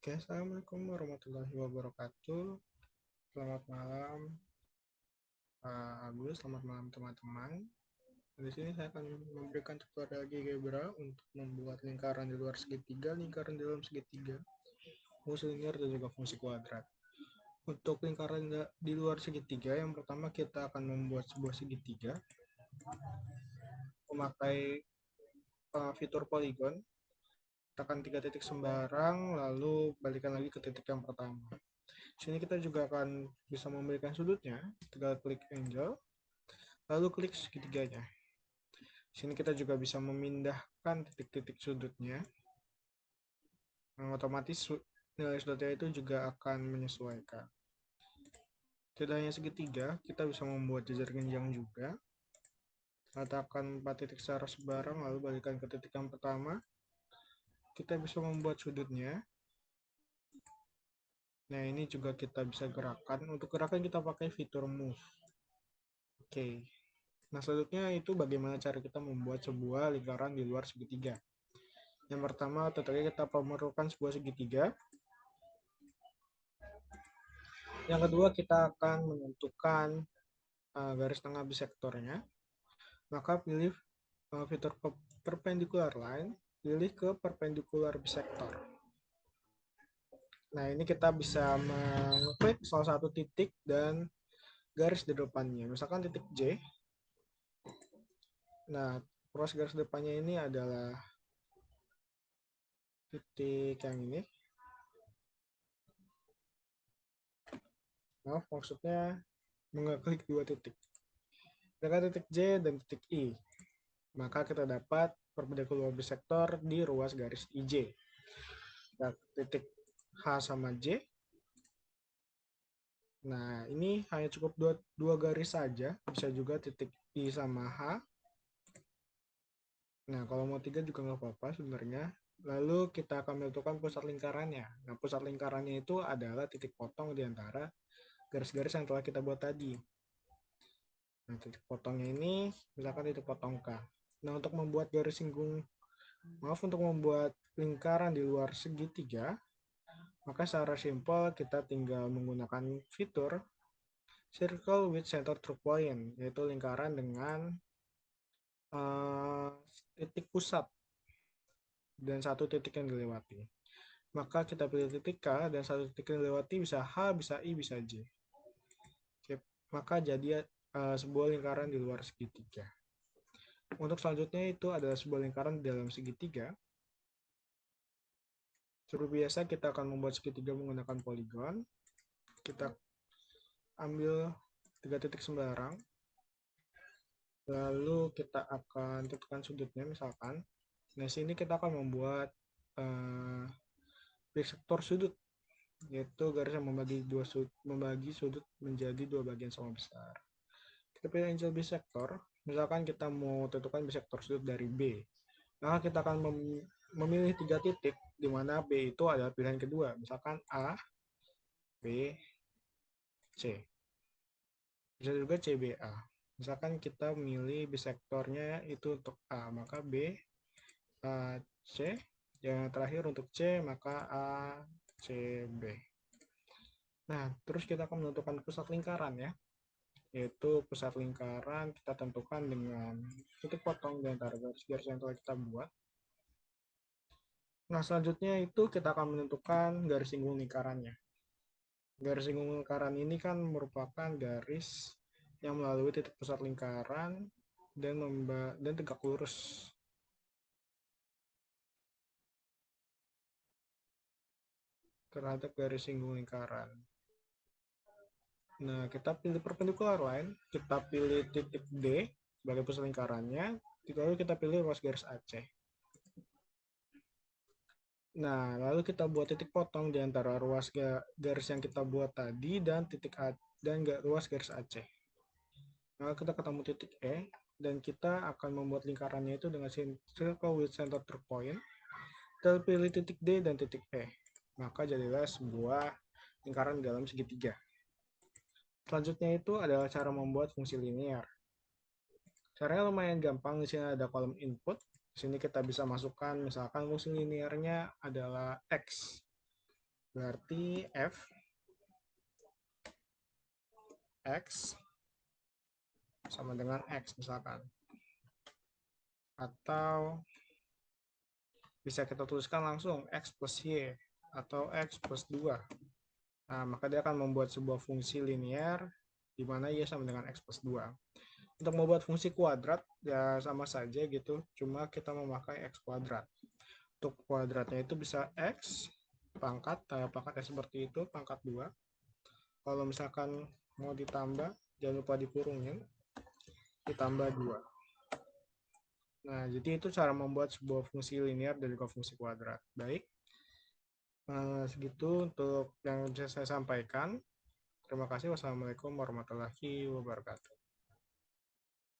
Oke, Assalamualaikum warahmatullahi wabarakatuh. Selamat malam, Pak Agus. Selamat malam, teman-teman. Di sini saya akan memberikan tutorial GeoGebra untuk membuat lingkaran di luar segitiga, lingkaran di dalam segitiga, fungsi linear, dan juga fungsi kuadrat. Untuk lingkaran di luar segitiga, yang pertama kita akan membuat sebuah segitiga memakai fitur poligon. Tekan 3 titik sembarang, lalu balikan lagi ke titik yang pertama. Sini kita juga akan bisa memberikan sudutnya, tinggal klik angle, lalu klik segitiganya. Sini kita juga bisa memindahkan titik-titik sudutnya. Otomatis nilai sudutnya itu juga akan menyesuaikan. Tidak hanya segitiga, kita bisa membuat jajar genjang juga. Letakkan 4 titik secara sembarang, lalu balikan ke titik yang pertama. Kita bisa membuat sudutnya. Nah, ini juga kita bisa gerakan. Untuk gerakan kita pakai fitur move. Oke. Nah, selanjutnya itu bagaimana cara kita membuat sebuah lingkaran di luar segitiga. Yang pertama, tentunya kita memerlukan sebuah segitiga. Yang kedua, kita akan menentukan garis tengah bisektornya. Maka pilih fitur perpendicular line, pilih ke perpendicular bisektor. Nah, ini kita bisa mengklik salah satu titik dan garis di depannya. Misalkan titik J. Nah, ruas garis depannya ini adalah titik yang ini. Maaf, maksudnya mengeklik dua titik. Dengan titik J dan titik I. Maka kita dapat perpendicular bisektor di ruas garis IJ. Nah, titik H sama J. Nah, ini hanya cukup dua garis saja. Bisa juga titik I sama H. Nah, kalau mau tiga juga nggak apa-apa sebenarnya. Lalu kita akan menentukan pusat lingkarannya. Nah, pusat lingkarannya itu adalah titik potong di antara garis-garis yang telah kita buat tadi. Nah, titik potongnya ini misalkan titik potong K. Nah, untuk membuat untuk membuat lingkaran di luar segitiga, maka secara simpel kita tinggal menggunakan fitur circle with center through point, yaitu lingkaran dengan titik pusat dan satu titik yang dilewati. Maka kita pilih titik K dan satu titik yang dilewati bisa H, bisa I, bisa J. Oke, maka jadi sebuah lingkaran di luar segitiga. Untuk selanjutnya itu adalah sebuah lingkaran di dalam segitiga. Seperti biasa kita akan membuat segitiga menggunakan poligon. Kita ambil 3 titik sembarang. Lalu kita akan tentukan sudutnya misalkan. Nah, sini kita akan membuat bisektor sudut, yaitu garis yang membagi sudut menjadi dua bagian sama besar. Kita pilih angel bisektor. Misalkan kita mau tentukan bisektor sudut dari B. Maka kita akan memilih 3 titik, di mana B itu adalah pilihan kedua. Misalkan A, B, C. Bisa juga CBA. Misalkan kita memilih bisektornya itu untuk A, maka B, A, C. Yang terakhir untuk C, maka A, C, B. Nah, terus kita akan menentukan pusat lingkaran ya. Yaitu pusat lingkaran kita tentukan dengan titik potong di antara garis-garis yang telah kita buat. Nah, selanjutnya itu kita akan menentukan garis singgung lingkarannya. Garis singgung lingkaran ini kan merupakan garis yang melalui titik pusat lingkaran dan tegak lurus. Terhadap garis singgung lingkaran. Nah, kita pilih perpendicular line, kita pilih titik D sebagai pusat lingkarannya, lalu kita pilih ruas garis AC. Nah, lalu kita buat titik potong di antara ruas garis yang kita buat tadi dan titik A dan ruas garis AC. Maka kita ketemu titik E dan kita akan membuat lingkarannya itu dengan circle with center through point. Kita pilih titik D dan titik E. Maka jadilah sebuah lingkaran dalam segitiga. Selanjutnya itu adalah cara membuat fungsi linear. Caranya lumayan gampang. Di sini ada kolom input. Di sini kita bisa masukkan misalkan fungsi linearnya adalah X. Berarti f x sama dengan x misalkan. Atau bisa kita tuliskan langsung x plus y atau x plus 2. Nah, maka dia akan membuat sebuah fungsi linear di mana y sama dengan x plus 2. Untuk membuat fungsi kuadrat ya sama saja gitu, cuma kita memakai x kuadrat. Untuk kuadratnya itu bisa x pangkatnya seperti itu, pangkat 2. Kalau misalkan mau ditambah, jangan lupa dikurungin, ditambah 2. Nah, jadi itu cara membuat sebuah fungsi linear dari fungsi kuadrat. Baik, segitu untuk yang bisa saya sampaikan. Terima kasih. Wassalamualaikum warahmatullahi wabarakatuh.